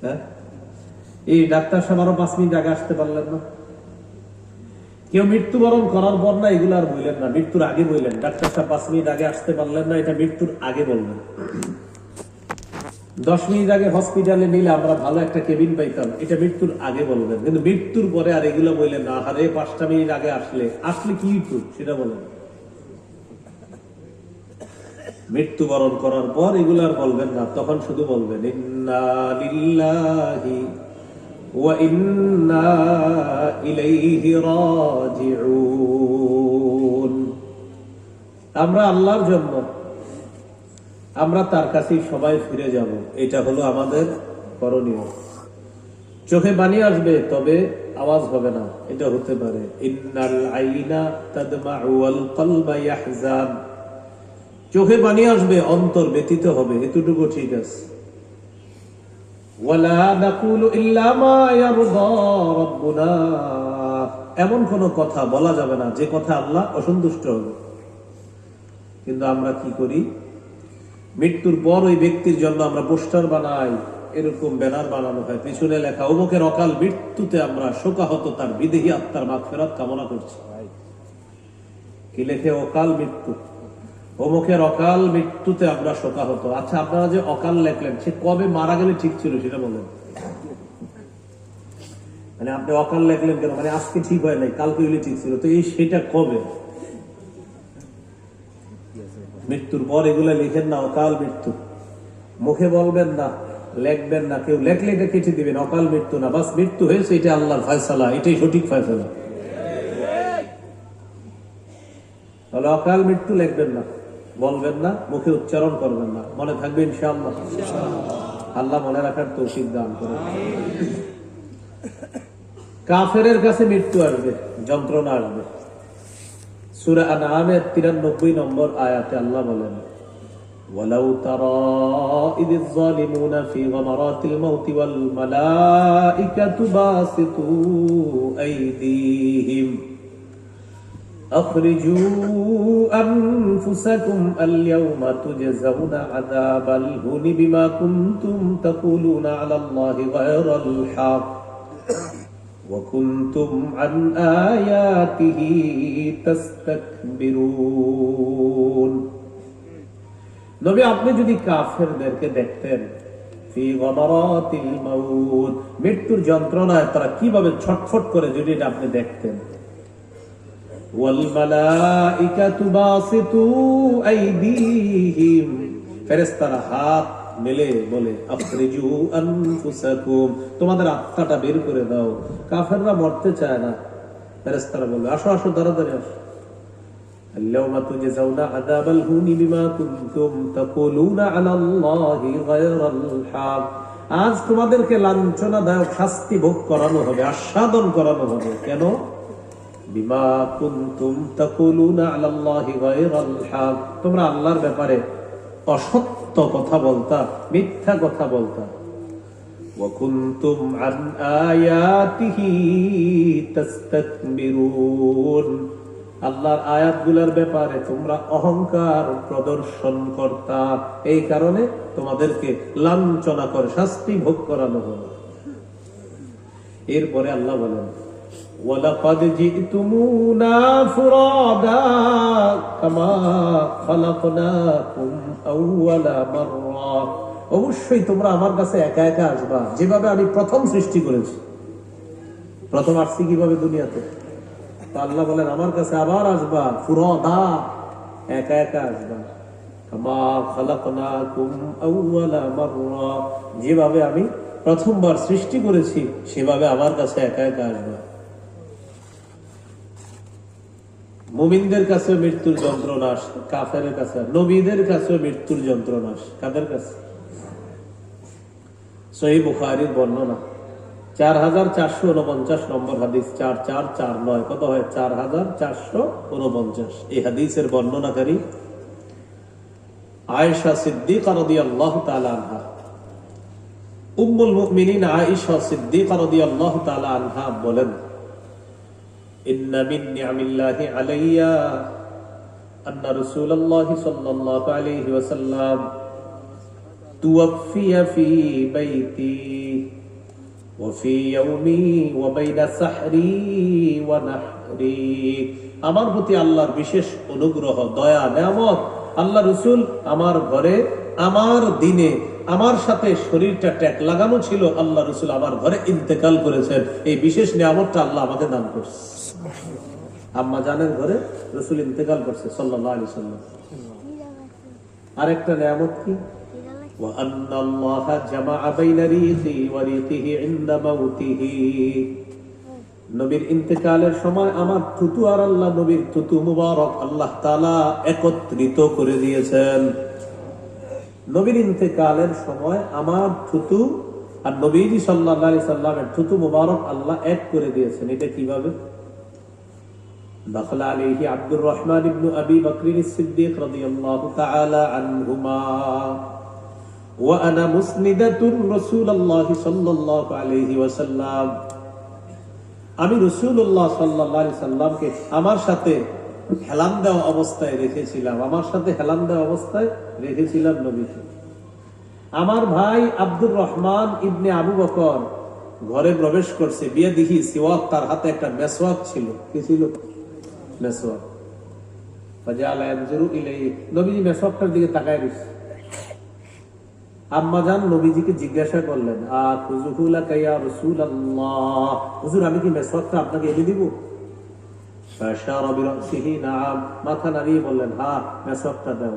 হ্যাঁ, এই ডাক্তার সাহেব আরো 5 মিনিট আগে আসতে পারলেন না? কেউ মৃত্যুবরণ করার পর না এগুলো আর বললেন না, মৃত্যুর আগে বললেন। ডাক্তার সাহেব 5 মিনিট আগে আসতে পারলেন না, এটা মৃত্যুর আগে বলবেন। 10 মিনিট আগে হসপিটালে নিলে আমরা ভালো একটা কেবিন পাইতাম, এটা মৃত্যুর আগে বলবেন। কিন্তু মৃত্যুর পরে আর এগুলো বললেন না, আরে 5টা মিনিট আগে আসলে কি হইতো সেটা বলেন। মৃত্যুবরণ করার পর এগুলো আর বলবেন না, তখন শুধু বলবেন ইন্না লিল্লাহি ওয়া ইন্না ইলাইহি রাজিউন। আমরা আল্লাহর জন্য, আমরা তার কাছেই সবাই ফিরে যাব, এটা হলো আমাদের করণীয়। চোখে পানি আসবে তবে আওয়াজ হবে না, এটা হতে পারে। ইন্নাল আইনা তাদমাউ ওয়াল কলবা ইয়াহজান। চোখে পানি আসবে, অন্তর ব্যথিত হবে, এতটুকু ঠিক আছে। ওয়ালা নাকুলু ইল্লা মা ইয়ারদা রাব্বুনা। এমন কোন কথা বলা যাবে না যে কথা আল্লাহ অসন্তুষ্ট হবে। কিন্তু আমরা কি করি, মৃত্যুর পর ওই ব্যক্তির জন্য আমরা পোস্টার বানাই, এরকম ব্যানার বানানো হয়, পিছনে লেখা অমুকের অকাল মৃত্যুতে আমরা শোকাহত, তার বিদেহী আত্মার মাগফিরাত কামনা করছি। কি লেখে? অকাল মৃত্যু, অমুকের অকাল মৃত্যুতে আমরা শোকাহত। আচ্ছা, আপনারা যে অকাল লেখলেন, সে কবে মারা গেলে ঠিক ছিল সেটা বলেন। মানে আপনি অকাল লেখলেন কেন? মানে আজকে ঠিক হয় নাই, কালকে হইলে ঠিক ছিল, তো এই সেটা কবে? মৃত্যুর পর এগুলা লিখেন না, অকাল মৃত্যু। মুখে বলবেন না, লেখবেন না, কেউ লেখলে এটা কেটে দিবেন, অকাল মৃত্যু না, বাস মৃত্যু হয়েছে, এটা আল্লাহর ফয়সালা, এটাই সঠিক ফয়সালা। তাহলে অকাল মৃত্যু লিখবেন না, বলবেন না, মুখে উচ্চারণ করবেন না, মনে থাকবে ইনশাআল্লাহ। আল্লাহ মনে রাখার তৌফিক দান করুন। কাফেরের কাছে মৃত্যু আসবে, যন্ত্রণা আসবে। সূরা আনআমের 93 নম্বর আয়াতে আল্লাহ বলেন, ওয়ালাউ তারা ইযিয যালিমুনা ফি গামারাতিল মাউতি ওয়াল মালাইকাতু বাসিতু আইদিহিম আখরিজু আনফুসাকুম আল-ইয়াওমা তুজজাউনা আযাবাল হুনি বিমা কুনতুম তাকুলুনা আলাল্লাহি গায়রাল হক ওয়া কুনতুম আন আয়াতিহি তাস্তাকবিরুন। নবী, আপনি যদি কাফেরদেরকে দেখতেন ফি গামারাতিল মাউত, মৃত্যুর যন্ত্রণায় তারা কিভাবে ছটফট করে, যদি এটা আপনি দেখতেন। ওয়াল মালাইকাতু বাসিতু আইদিহিম, ফেরেশতারা হাত মেলে বলে আখরিজু আনফুসাকুম, তোমাদের আত্মাটা বের করে দাও। কাফেররা মরতে চায় না, ফেরেশতারা বলে আসো আসো, তাড়াতাড়ি আসো। আল-ইয়াওমা তুজজাউনা আযাবাল হুনি বিমা কুনতুম তাকুলুনা আলাল্লাহি গায়রাল হক, আজ তোমাদেরকে লাঞ্ছনাদায়ক শাস্তি ভোগ করানো হবে, আস্বাদন করানো হবে। কেন? বিমা কুনতুম তাকুলুনা আলাল্লাহি গায়রাল হক, তোমরা আল্লাহর ব্যাপারে অসত্য কথা বলতা, মিথ্যা কথা বলতা। ওয়া কুনতুম আন আয়াতিহি তাস্তাকবিরুন, আল্লাহর আয়াতগুলোর ব্যাপারে তোমরা অহংকার প্রদর্শন করতা, এই কারণে তোমাদেরকে লাঞ্ছনা করে শাস্তি ভোগ করানো হলো। এরপরে আল্লাহ বলেন, ওয়ালাকাদ জিতুমুনা ফুরাদা কামা খালাকনাকুম আউওয়ালা মাররা, অবশ্যই তোমরা আমার কাছে একা একা আসবা, যেভাবে আমি প্রথম সৃষ্টি করেছি। প্রথম আসছি কিভাবে দুনিয়াতে, তো আল্লাহ বলেন আমার কাছে আবার আসবা, ফুরাদা, একা একা আসবা। কামা খালাকনাকুম আউওয়ালা মাররা, যেভাবে আমি প্রথমবার সৃষ্টি করেছি সেভাবে আমার কাছে একা একা আসবা। মুমিনদের কাছে মৃত্যুর যন্ত্রণা আসে, কাফেরের কাছে, নবীদের কাছে মৃত্যুর যন্ত্রণা আসে। কাদের কাছে? সহিহ বুখারীর বর্ণনা 4449 নম্বর হাদিস, 4449, কত হয়? 4449। এই হাদিসের বর্ণনাকারী আয়েশা সিদ্দিকা রাদিয়াল্লাহু তাআলা আনহা। উম্মুল মুমিনিন আয়েশা সিদ্দিকা রাদিয়াল্লাহু তাআলা আনহা বলেন, ইন্না মিন নি'মিল্লাহি আলাইয়া আন্না রাসূলুল্লাহ সাল্লাল্লাহু আলাইহি ওয়াসাল্লাম তুওয়াফিয়া ফি বাইতি ওয়া ফি ইয়াউমি ওয়া বাইনা সাহরি ওয়া নাহরি। আমার প্রতি আল্লাহর বিশেষ অনুগ্রহ, দয়া, নেয়ামত, আল্লাহ রাসূল আমার ঘরে, আমার দিনে আমার সাথে শরীরটা ট্যাগ লাগানো ছিল, আল্লাহ রাসূল আমার ঘরে ইন্তেকাল করেছেন। এই বিশেষ নিয়ামতটা আল্লাহ আমাকে দান করছে। আম্মা জানের ঘরে রাসূল ইন্তেকাল করছে সাল্লাল্লাহু আলাইহি ওয়াসাল্লাম। আরেকটা নিয়ামত কি? ওয়া আন্নাল্লাহা জামাআ বাইনা রিহি ওয়া রিহি ইনদা মাউতিহি। নবীর ইন্তেকালের সময় আমার থুতু আর আল্লাহ নবীর থুতু মুবারক আল্লাহ তাআলা একত্রিত করে দিয়েছেন। নবীর ইন্তেকালের সময় আমার থুতু আর নবীজি সাল্লাল্লাহু আলাইহি সাল্লামের থুতু মুবারক আল্লাহ এক করে দিয়েছেন। এটা কিভাবে? দাখালা আলাইহি আব্দুর রহমান ইবনে আবি বকর as-সিদ্দিক রাদিয়াল্লাহু তাআলা আনহুমা ওয়া আনা মুসনিদাতুর রাসূলুল্লাহ সাল্লাল্লাহু আলাইহি ওয়াসাল্লাম। আমি রাসূলুল্লাহ সাল্লাল্লাহু আলাইহি সাল্লামকে আমার সাথে হেলান দেওয়া অবস্থায় রেখেছিলাম, আমার সাথে হেলান দেওয়া অবস্থায় রেখেছিলাম নবীকে। আমার ভাই আব্দুর রহমান ইবনে আবু বকর ঘরে প্রবেশ করছে, বিয়ে দেখি সিওয়াক, তার হাতে একটা মেসওয়াক ছিল। কি ছিল? মেসওয়াক। ফাজালা ইয়ানজুরু ইলাইহি, নবীজি মেসওয়াকটার দিকে তাকায় রইছে। আম্মা জান নবীজিকে জিজ্ঞাসা করলেন, আকুযুহু লাকা ইয়া রাসূলুল্লাহ, হুজুর আমি কি মেসওয়াকটা আপনাকে এনে দিব? ফাশারা বিরাসিহি নাআম, মাথা নাড়িয়ে বললেন হ্যাঁ, মেসওয়াকটা দাও।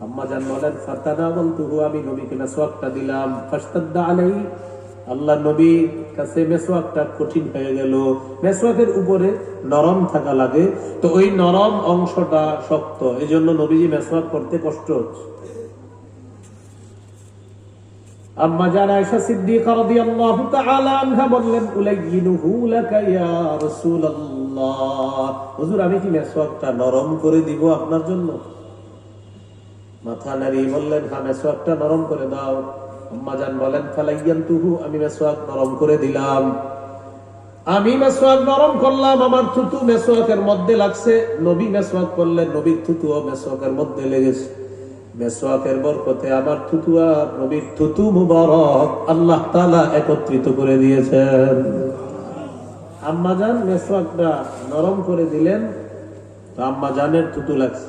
আম্মা জান বলেন ফাতানাওয়ালতুহু, আমি নবীকে মেসওয়াকটা দিলাম। ফাশতাদ্দা আলাইহি, আল্লাহ নবীর কাছে মেসওয়াকটা কঠিন হয়ে গেল। মেসওয়াকের উপরে নরম থাকা লাগে, তো ওই নরম অংশটা শক্ত, এজন্য নবীজি মেসওয়াক করতে কষ্ট হচ্ছে। আম্মা জান আয়েশা সিদ্দিকা রাদিয়াল্লাহু তাআলা আনহা বললেন উলাইয়িনুহু লাকা ইয়া রাসূলুল্লাহ, হুজুর আমি কি মেসওয়াকটা নরম করে দিব আপনার জন্য? মাথা নাড়িয়ে বললেন হ্যাঁ, মেসওয়াকটা নরম করে দাও। আম্মা জান বলেন ফালাইয়ানতুহু, আমি মেসওয়াক নরম করে দিলাম। আমি মেসওয়াক নরম করলাম, আমার থুতু মেসওয়াকের মধ্যে লাগছে। নবী মেসওয়াক করলেন, নবীর থুতুও মেসওয়াকের মধ্যে লেগেছে। মেসওয়াকের বরকতে আমার থুতু আর নবীর থুতু মুবারক আল্লাহ তাআলা একত্রিত করে দিয়েছেন। আম্মা জান মেসওয়াকটা নরম করে দিলেন, তো আম্মা জানের থুতু লাগছে।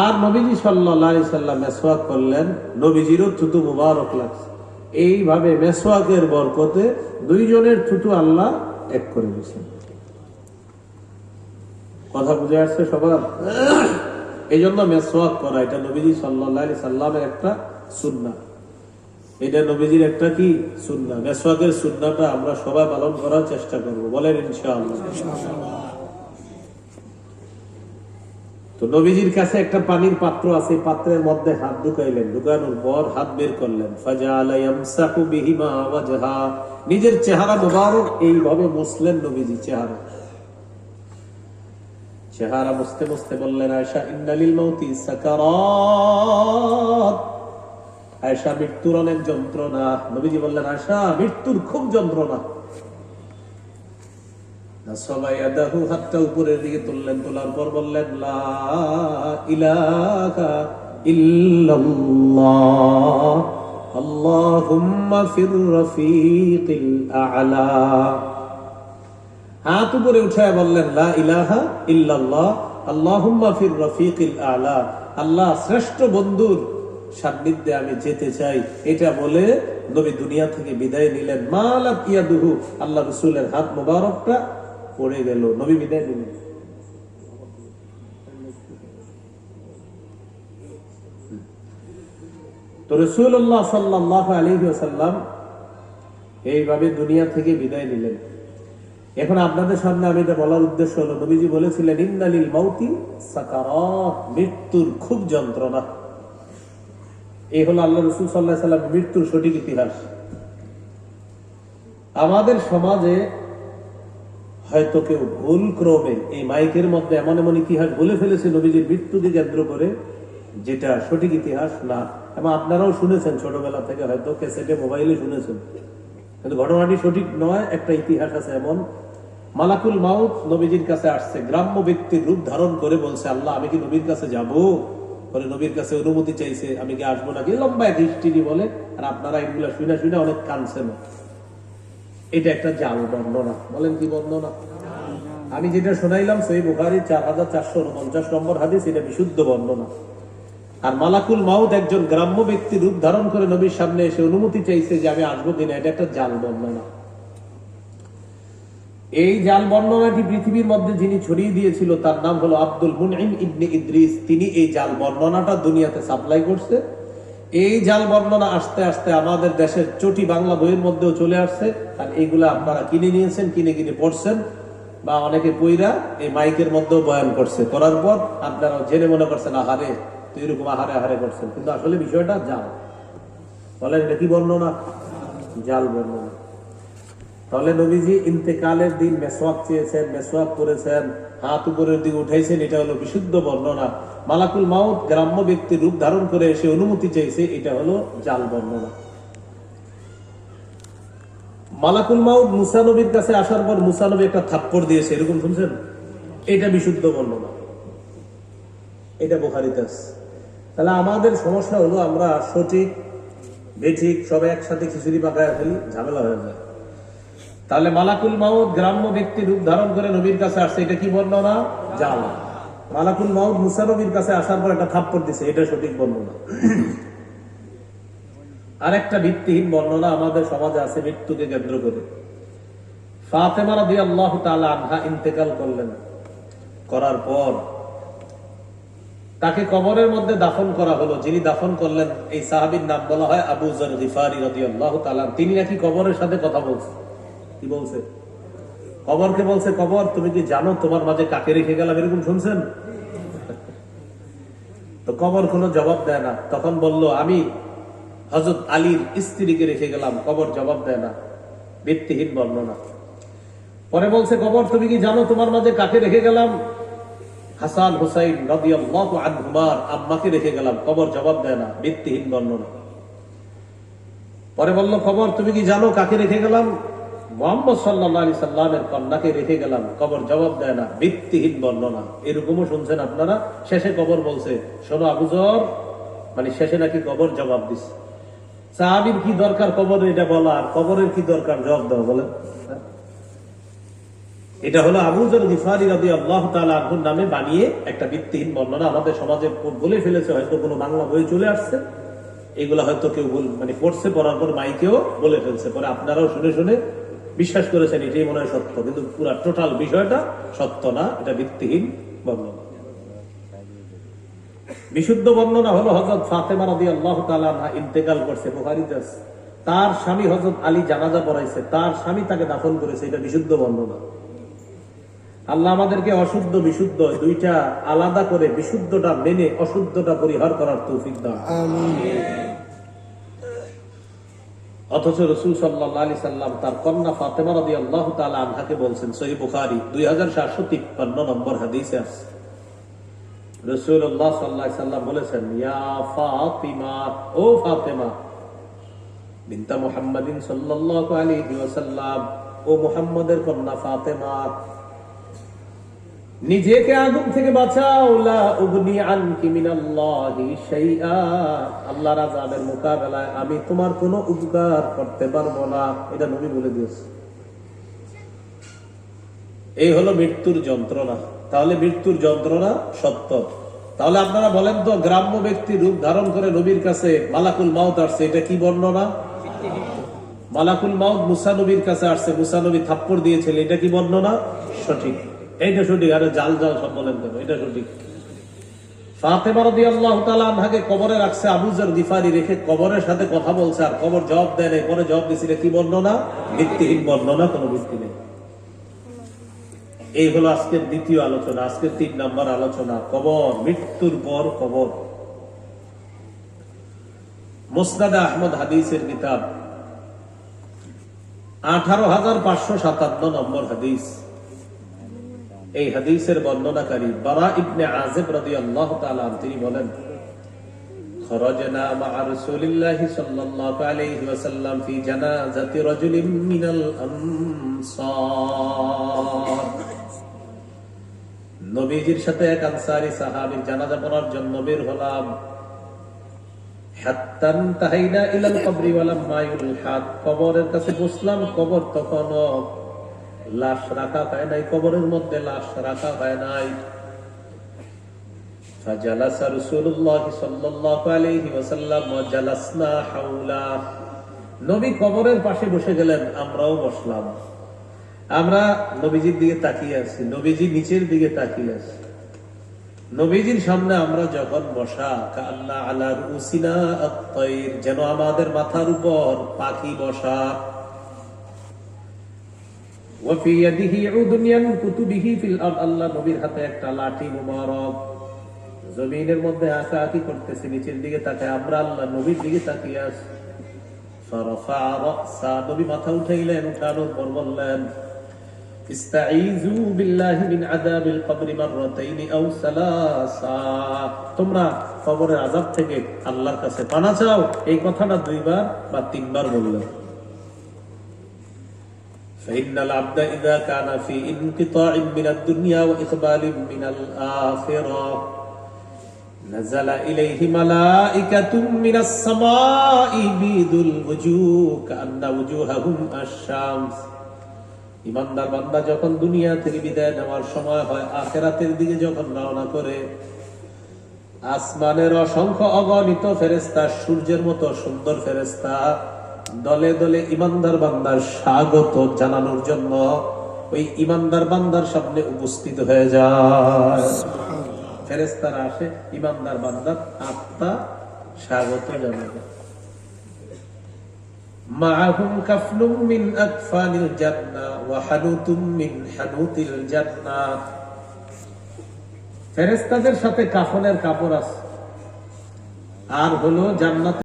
আর নবীজি সাল্লাল্লাহু আলাইহি সাল্লাম মেসওয়াক করলেন, নবীজিরও থুতু মুবারক লাগছে। এইভাবে মেসওয়াকের বরকতে দুইজনের থুতু আল্লাহ এক করে দিয়েছেন। কথা বুঝে আসছে সবার? এই জন্য মেসওয়াক করা এটা নবীজি সাল্লাল্লাহু আলাইহি সাল্লামের একটা সুন্নাহ। এটা নবীজির একটা কি সুন্নাহ। মেসওয়াকের সুন্নাহটা আমরা সবাই পালন করার চেষ্টা করব, বলেন ইনশাআল্লাহ। তো নবীজির কাছে একটা পানির পাত্র আছে, পাত্রের মধ্যে হাত ঢুকাইলেন, ঢুকানোর পর হাত বের করলেন। ফাজালা ইয়ামসাহু বিহিমা ওয়াজহা, নিজের চেহারা মুবারক এইভাবে মুছলেন নবীজি চেহারা মুছতে মুছতে বললেন আয়েশা ইন্নালিল মাউতি সাকারাত, আয়েশা মৃত্যুর অনেক যন্ত্রণা। নবীজি বললেন আয়েশা মৃত্যুর খুব যন্ত্রণা। সবাই আদাহু, হাতটা উপরের দিকে তুললেন, তোলার পর বললেন লা ইলাহা ইল্লাল্লাহ আল্লাহুম্মা ফির রাফিকিল আ'লা। হাত উপরে উঠায় বললেন লা ইলাহা ইল্লাল্লাহ আল্লাহুম্মা ফির রাফিকিল আ'লা, আল্লাহ শ্রেষ্ঠ বন্ধুর সান্নিধ্যে আমি যেতে চাই। এটা বলে নবী দুনিয়া থেকে বিদায় নিলেন। মালাক ইয়াদুহু, আল্লাহ রাসূলের হাত মোবারকটা পড়ে গেল, নবী বিদায় নিলেন। তো রাসূলুল্লাহ সাল্লাল্লাহু আলাইহি ওয়াসাল্লাম এইভাবে দুনিয়া থেকে বিদায় নিলেন। এখন আপনাদের সামনে আমি এটা বলার উদ্দেশ্য হলো, নবীজি বলেছিলেন ইন্নালিল মাউতি সাকারাত, মৃত্যুর খুব যন্ত্রণা। এই হলো আল্লাহ রাসূল সাল্লাল্লাহু আলাইহি ওয়াসাল্লাম মৃত্যুর সঠিক ইতিহাস। আমাদের সমাজে হয়তো কেউ ভুল ক্রমে এই মাইকের মধ্যে এমন এমন ইতিহাস বলে ফেলেছে নবীজির মৃত্যুকে কেন্দ্র করে, যেটা সঠিক ইতিহাস না। এবং আপনারাও শুনেছেন ছোটবেলা থেকে, হয়তো ক্যাসেটে মোবাইলে শুনেছেন, কিন্তু ঘটনাটি সঠিক নয়। একটা ইতিহাস আছে এমন, মালাকুল মাউত নবীজির কাছে আসছে, গ্রাম্য ব্যক্তির রূপ ধারণ করে বলছে আল্লাহ আমি কি নবীর কাছে যাব? পরে নবীর কাছে অনুমতি চাইছে, আমি কি আসবো নাকি, লম্বা এক হিস্ট্রি বলে। আর আপনারা এগুলা শুনে শুনে অনেক কানছেন। এটা একটা জাল বর্ণনা। বলেন কি বর্ণনা? আমি যেটা শোনাইলাম সহিহ বুখারী 4449 নম্বর হাদিস, এটা বিশুদ্ধ বর্ণনা। আর মালাকুল মাউত একজন গ্রাম্য ব্যক্তি রূপ ধারণ করে নবীর সামনে এসে অনুমতি চাইছে যে আমি আসবো কিনা, এটা একটা জাল বর্ণনা। এই জাল বর্ণনাটি পৃথিবীর মধ্যে যিনি ছড়িয়ে দিয়েছিল তার নাম হলো আব্দুল মুনঈম ইবনে ইদ্রিস। তিনি এই জাল বর্ণনাটা দুনিয়াতে সাপ্লাই করছে। এই জাল বর্ণনা আস্তে আস্তে আমাদের দেশের চটি বাংলা বইয়ের মধ্যেও চলে আসছে। আর এইগুলা আপনারা কিনে নিয়েছেন, কিনে কিনে পড়ছেন, বা অনেকে পইরা এই মাইকের মধ্যেও বয়ান করছে। করার পর আপনারা জেনে মনে করছেন আহারে তো এরকম আহারে আহারে করছেন, কিন্তু আসলে বিষয়টা জাল। বলেন এটা কি বর্ণনা? জাল বর্ণনা। তাহলে নবীজি ইন্তেকালের দিন মেসওয়াক চেয়েছেন, মেসওয়াক করেছেন, হাত উপরের দিকে উঠাইছেন, এটা হলো বিশুদ্ধ বর্ণনা। মালাকুল মাউত গ্রাম্য ব্যক্তির রূপ ধারণ করে এসে অনুমতি চাইছে, এটা হলো জাল বর্ণনা। মালাকুল মাউত মুসা নবীর কাছে আসার পর মুসা নবী একটা থাপ্পড় দিয়েছে, এরকম শুনছেন? এটা বিশুদ্ধ বর্ণনা, এটা বুখারীতে আছে। তাহলে আমাদের সমস্যা হলো আমরা সঠিক বেঠিক সবাই একসাথে খিচুড়ি পাকায় ফেলি, ঝামেলা হয়ে যায়। তাহলে মালাকুল মাউত গ্রাম্য ব্যক্তি রূপ ধারণ করে নবীর কাছে আসছে, এটা কি বর্ণনা? জাল। মালাকুল মাউত মুসা নবীর কাছে আসার পর একটা থাপ্পড় দিছে, এটা সঠিক বর্ণনা। আরেকটা ভিত্তিহীন বর্ণনা আমাদের সমাজে আছে মৃত্যুকে কেন্দ্র করে। ফাতেমা রাদিয়াল্লাহু তাআলা আনহা ইন্তেকাল করলেন, করার পর তাকে কবরের মধ্যে দাফন করা হলো। যিনি দাফন করলেন এই সাহাবীর নাম বলা হয় আবু যর গিফারি রাদিয়াল্লাহু তাআলা। তিনি নাকি কবরের সাথে কথা বলছে। কি বলছে? কবরকে বলছে, কবর তুমি কি জানো তোমার মাঝে কাকে রেখে গেলাম, এরকম শুনছেন? তো কবর কোনো জবাব দেয় না। তখন বলল আমি হযরত আলীর স্ত্রীকে রেখে গেলাম। কবর জবাব দেয় না, ভিত্তিহীন বর্ণনা। পরে বলছে, কবর তুমি কি জানো তোমার মাঝে কাকে রেখে গেলাম? হাসান হুসাইন রাদিয়াল্লাহু আনহুমার আম্মাকে রেখে গেলাম। কবর জবাব দেয় না, ভিত্তিহীন বর্ণনা। পরে বলল, কবর তুমি কি জানো কাকে রেখে গেলাম? মুহাম্মদ সাল্লাল্লাহু আলাইহি সাল্লামের কন্যাকে রেখে গেলাম। কবর জবাব দেয় না, ভিত্তিহীন বর্ণনা। এরকমও শুনছেন আপনারা। শেষে কবর বলছে, শোনো আবু যর, মানে শেষে নাকি কবর জবাব দিচ্ছে। সাহাবীর কি দরকার কবরের এটা বলা, আর কবরের কি দরকার জবাব দেওয়া? বলেন। এটা হলো আবু যর গিফারি রাদিয়াল্লাহু তাআলা আনহুর নামে বানিয়ে একটা ভিত্তিহীন বর্ণনা আমাদের সমাজে বলে ফেলেছে। হয়তো কোনো বাংলা বই চলে আসছে, এগুলা হয়তো কেউ মানে পড়ছে, পড়ার পর মাইকেও বলে ফেলছে। পরে আপনারাও শুনে শুনে বিশ্বাস করেছেন এটাই মনে হয় সত্য, কিন্তু পুরো টোটাল বিষয়টা সত্য না, এটা ভিত্তিহীন বর্ণনা। বিশুদ্ধ বর্ণনা হলো হযরত ফাতেমা রাদিয়াল্লাহু তাআলা আনহা ইন্তেকাল করছে, বুখারীতে আছে। তার স্বামী হযরত আলী জানাজা পড়াইছে, তার স্বামী তাকে দাফন করেছে, এটা বিশুদ্ধ বর্ণনা। আল্লাহ আমাদেরকে অশুদ্ধ বিশুদ্ধ দুইটা আলাদা করে বিশুদ্ধটা মেনে অশুদ্ধটা পরিহার করার তৌফিক দান। অথচ রাসূল সাল্লাল্লাহু আলাইহি সাল্লাম তার কন্যা ফাতেমা রাদিয়াল্লাহু তাআলা আনহাকে বলছেন, সহিহ বুখারী 2753 নম্বর হাদিসে আছে, রাসূলুল্লাহ সাল্লাল্লাহু আলাইহি সাল্লাম বলেছেন, ইয়া ফাতিমা, ও ফাতেমা বিনতে মুহাম্মাদিন সাল্লাল্লাহু আলাইহি ওয়াসাল্লাম, ও মুহাম্মাদের কন্যা ফাতেমা, নিজেকে আগুন থেকে বাঁচাও। লা উগনি আনকি মিনাল্লাহি শাইআ, আল্লাহর আযাবের মোকাবেলায় আমি তোমার কোনো উপকার করতে পারবো না, এটা নবী বলে দিয়েছে। এই হলো মৃত্যুর যন্ত্রণা। তাহলে মৃত্যুর যন্ত্রণা সত্য। তাহলে আপনারা বলেন তো, গ্রাম্য ব্যক্তি রূপ ধারণ করে নবীর কাছে মালাকুল মাউত আসছে, এটা কি বর্ণনা? মালাকুল মাউত মুসা নবীর কাছে আসছে, মুসা নবী থাপ্পড় দিয়েছিল, এটা কি বর্ণনা? সঠিক, এইটা সঠিক। আরে জাল জাল সব বলেন কেন? এটা সঠিক। ফাতেমা রাদিয়াল্লাহু তাআলা আনহাকে কবরে রাখছে আবু যর গিফারি, রেখে কবরের সাথে কথা বলছে, আর কবর জবাব দেয় নাই। পরে জবাব দিছিল, কি বর্ণনা? ভিত্তিহীন বর্ণনা, কোনো ভিত্তি নেই। এই হলো আজকের দ্বিতীয় আলোচনা। আজকের 3 নম্বর আলোচনা, কবর, মৃত্যুর পর কবর। মুসনাদে আহমদ হাদিসের কিতাব 18557 নম্বর হাদিস। এই হাদিসের বর্ণনাকারী বারা ইবনে আযিব রাদিয়াল্লাহু তাআলা আনহু, তিনি বলেন, খরাজনা মা রাসূলিল্লাহি সাল্লাল্লাহু আলাইহি ওয়াসাল্লাম ফি জানাজাতি রাজুলিন মিনাল আনসার। নবীজির সাথে এক আনসারী সাহাবীর জানাজা পড়ার জন্য বের হলাম। হাত্তান তাহাইনা ইলাল কবরি ওয়ালাম্মা ইউলহাদ, কবরের কাছে বসলাম। কবর তখনও লাশ রাখা হয় নাই, কবরের মধ্যে লাশ রাখা হয় নাই। ফাজালাসা রাসূলুল্লাহ সাল্লাল্লাহু আলাইহি ওয়াসাল্লাম ওয়া জালাসনা হাওলা, নবী কবরের পাশে বসে গেলেন, আমরাও বসলাম। আমরা নবীজির দিকে তাকিয়ে আছি, নবীজি নিচের দিকে তাকিয়ে আছে। নবীজির সামনে আমরা যখন বসা, কান্না আলা রুসিনা আত-তায়র, যেন আমাদের মাথার উপর পাখি বসা। ওয়া ফি ইয়াদিহি উদুন ইয়ানকুতু বিহি ফিল আরদ, আল্লাহ নবীর হাতে একটা লাঠি মুবারক, জমিনের মধ্যে আঁকাআঁকি করতেছে, নিচের দিকে তাকায়। আমরা আল্লাহ নবীর দিকে তাকিয়ে আছি। ফারাফা রাসা, নবী মাথা উঠাইলেন, উঠানোর পর বললেন, ইস্তাঈযু বিল্লাহি মিন আযাবিল কবরি মাররাতাইনি আও সালাসা, তোমরা কবরের আযাব থেকে আল্লাহর কাছে পানা চাও। এই কথাটা 2 বার বা 3 বার বললেন। ফাইন্নাল আবদা ইযা কানা ফি ইনকিতাইন মিনাদ দুনিয়া ওয়া ইকবালিন মিনাল আখিরাহ নাযালা ইলাইহি মালাইকাতুম মিনাস সামাই বিদুল ওয়ুজুহ কান্না ওয়ুজুহাহুম আশ-শামস। ইমানদার বান্দা যখন দুনিয়া থেকে বিদায় নেওয়ার সময় হয়, আখিরাতের দিকে যখন রওনা করে, আসমানের অসংখ্য অগণিত ফেরেশতা, সূর্যের মতো সুন্দর ফেরেশতা দলে দলে ইমানদার বান্দার স্বাগত জানানোর জন্য ওই ইমানদার বান্দার সামনে উপস্থিত হয়ে যায়। ফেরেশতারা আসে ইমানদার বান্দার আত্মা স্বাগত জানাবে। মাআহুম কাফলুম মিন আকফানিল জান্নাহ ওয়া হানুতুম মিন হানুতিল জান্নাহ, ফেরেশতাদের সাথে কাফনের কাপড় আছে, আর হলো জান্নাত